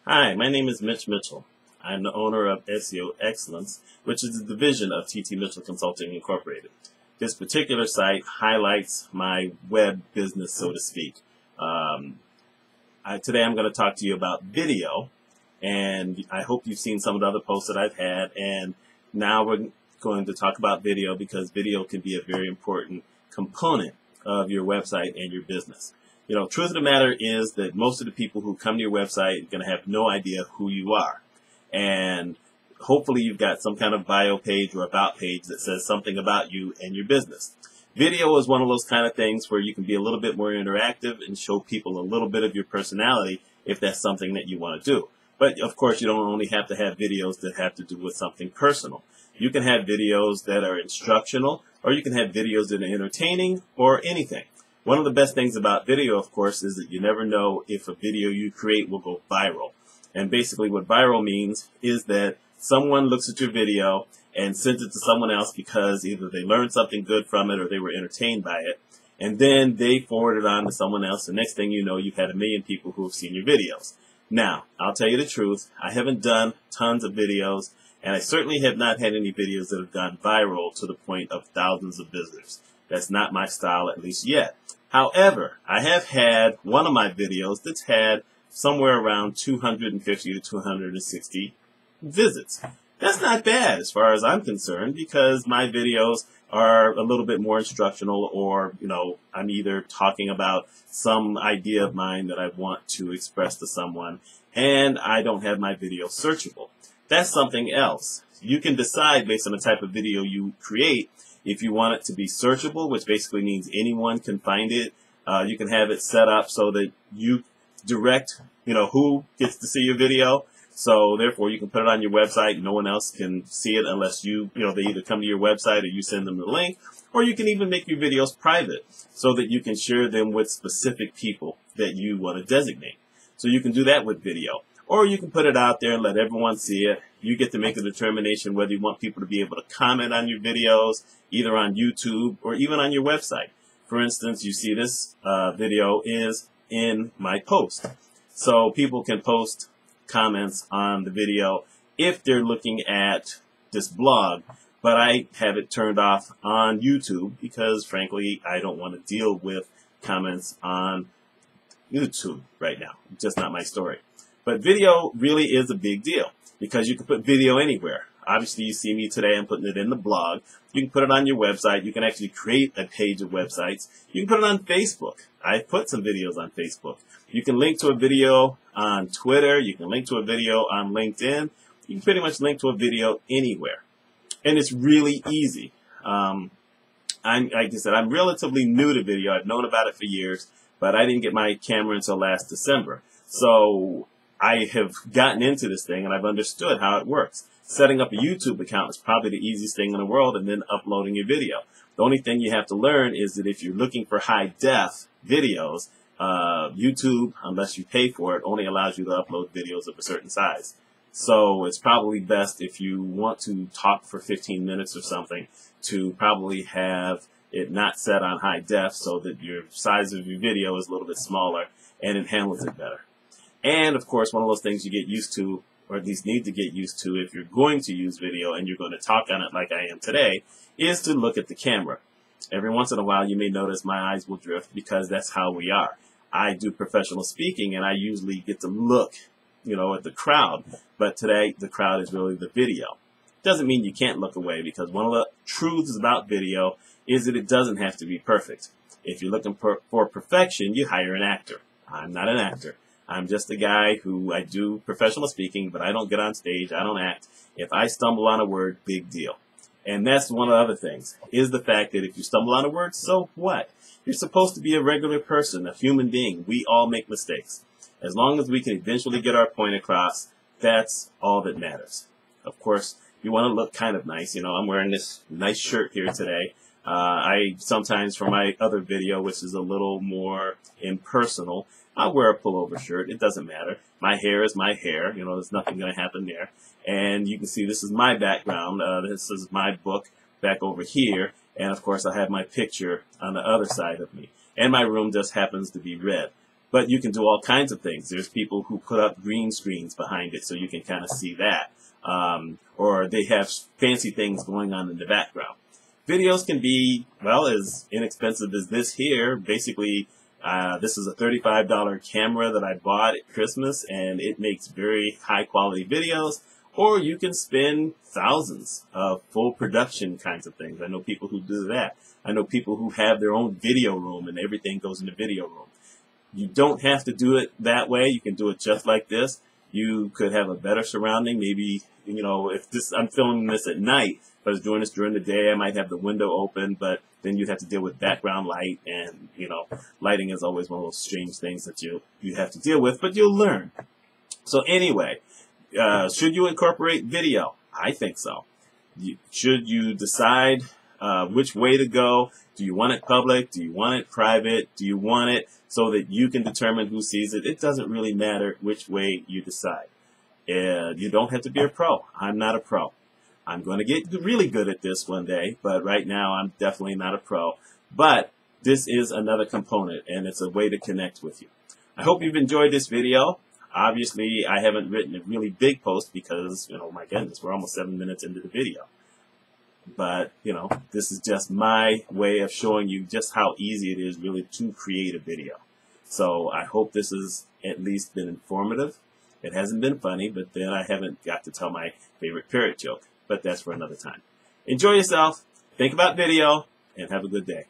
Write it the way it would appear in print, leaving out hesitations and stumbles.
Hi, my name is Mitch Mitchell. I'm the owner of SEO Excellence, which is a division of TT Mitchell Consulting Incorporated. This particular site highlights my web business, so to speak. Today I'm going to talk to you about video, and I hope you've seen some of the other posts that I've had, and now we're going to talk about video because video can be a very important component of your website and your business. You know, truth of the matter is that most of the people who come to your website are going to have no idea who you are. And hopefully you've got some kind of bio page or about page that says something about you and your business. Video is one of those kind of things where you can be a little bit more interactive and show people a little bit of your personality if that's something that you want to do. But of course, you don't only have to have videos that have to do with something personal. You can have videos that are instructional, or you can have videos that are entertaining, or anything. One of the best things about video, of course, is that you never know if a video you create will go viral. And basically what viral means is that someone looks at your video and sends it to someone else because either they learned something good from it or they were entertained by it. And then they forward it on to someone else. The next thing you know, you've had 1 million people who have seen your videos. Now, I'll tell you the truth. I haven't done tons of videos, and I certainly have not had any videos that have gone viral to the point of thousands of visitors. That's not my style, at least yet. However, I have had one of my videos that's had somewhere around 250 to 260 visits. That's not bad as far as I'm concerned because my videos are a little bit more instructional, or, you know, I'm either talking about some idea of mine that I want to express to someone, and I don't have my video searchable. That's something else. You can decide based on the type of video you create if you want it to be searchable, which basically means anyone can find it. You can have it set up so that you direct, who gets to see your video. So therefore, you can put it on your website. No one else can see it unless they either come to your website or you send them the link. Or you can even make your videos private so that you can share them with specific people that you want to designate. So you can do that with video. Or you can put it out there and let everyone see it. You get to make a determination whether you want people to be able to comment on your videos, either on YouTube or even on your website. For instance, you see this video is in my post. So people can post comments on the video if they're looking at this blog, but I have it turned off on YouTube because, frankly, I don't want to deal with comments on YouTube right now. It's just not my story. But video really is a big deal because you can put video anywhere. Obviously, you see me today. I'm putting it in the blog. You can put it on your website. You can actually create a page of websites. You can put it on Facebook. I've put some videos on Facebook. You can link to a video on Twitter. You can link to a video on LinkedIn. You can pretty much link to a video anywhere. And it's really easy. Like I said, I'm relatively new to video. I've known about it for years, but I didn't get my camera until last December. So I have gotten into this thing and I've understood how it works. Setting up a YouTube account is probably the easiest thing in the world, and then uploading your video. The only thing you have to learn is that if you're looking for high-def videos, YouTube, unless you pay for it, only allows you to upload videos of a certain size. So it's probably best if you want to talk for 15 minutes or something to probably have it not set on high def so that your size of your video is a little bit smaller and it handles it better. And of course, one of those things you get used to, or at least need to get used to if you're going to use video and you're going to talk on it like I am today, is to look at the camera. Every once in a while, you may notice my eyes will drift because that's how we are. I do professional speaking and I usually get to look, at the crowd. But today, the crowd is really the video. Doesn't mean you can't look away, because one of the truths about video is that it doesn't have to be perfect. If you're looking for perfection, you hire an actor. I'm not an actor. I'm just a guy who I do professional speaking, but I don't get on stage. I don't act. If I stumble on a word, big deal. And that's one of the other things, is the fact that if you stumble on a word, so what? You're supposed to be a regular person, a human being. We all make mistakes. As long as we can eventually get our point across, that's all that matters. Of course, you want to look kind of nice. I'm wearing this nice shirt here today. I sometimes, for my other video, which is a little more impersonal, I'll wear a pullover shirt. It doesn't matter. My hair is my hair. There's nothing going to happen there. And you can see this is my background. This is my book back over here. And, of course, I have my picture on the other side of me. And my room just happens to be red. But you can do all kinds of things. There's people who put up green screens behind it so you can kind of see that. Or they have fancy things going on in the background. Videos can be, well, as inexpensive as this here. Basically, this is a $35 camera that I bought at Christmas, and it makes very high quality videos. Or you can spend thousands of full production kinds of things. I know people who do that. I know people who have their own video room and everything goes in the video room. You don't have to do it that way. You can do it just like this. You could have a better surrounding. Maybe, you know, if I'm filming this at night, if I was doing this during the day, I might have the window open, but then you'd have to deal with background light, and, you know, lighting is always one of those strange things that you have to deal with, but you'll learn. So anyway, should you incorporate video? I think so. Should you decide which way to go? Do you want it public? Do you want it private? Do you want it so that you can determine who sees it? It doesn't really matter which way you decide. You don't have to be a pro. I'm not a pro. I'm going to get really good at this one day, but right now I'm definitely not a pro. But this is another component, and it's a way to connect with you. I hope you've enjoyed this video. Obviously, I haven't written a really big post because, you know, my goodness, we're almost 7 minutes into the video. But, you know, this is just my way of showing you just how easy it is really to create a video. So I hope this has at least been informative. It hasn't been funny, but then I haven't got to tell my favorite parrot joke. But that's for another time. Enjoy yourself, think about video, and have a good day.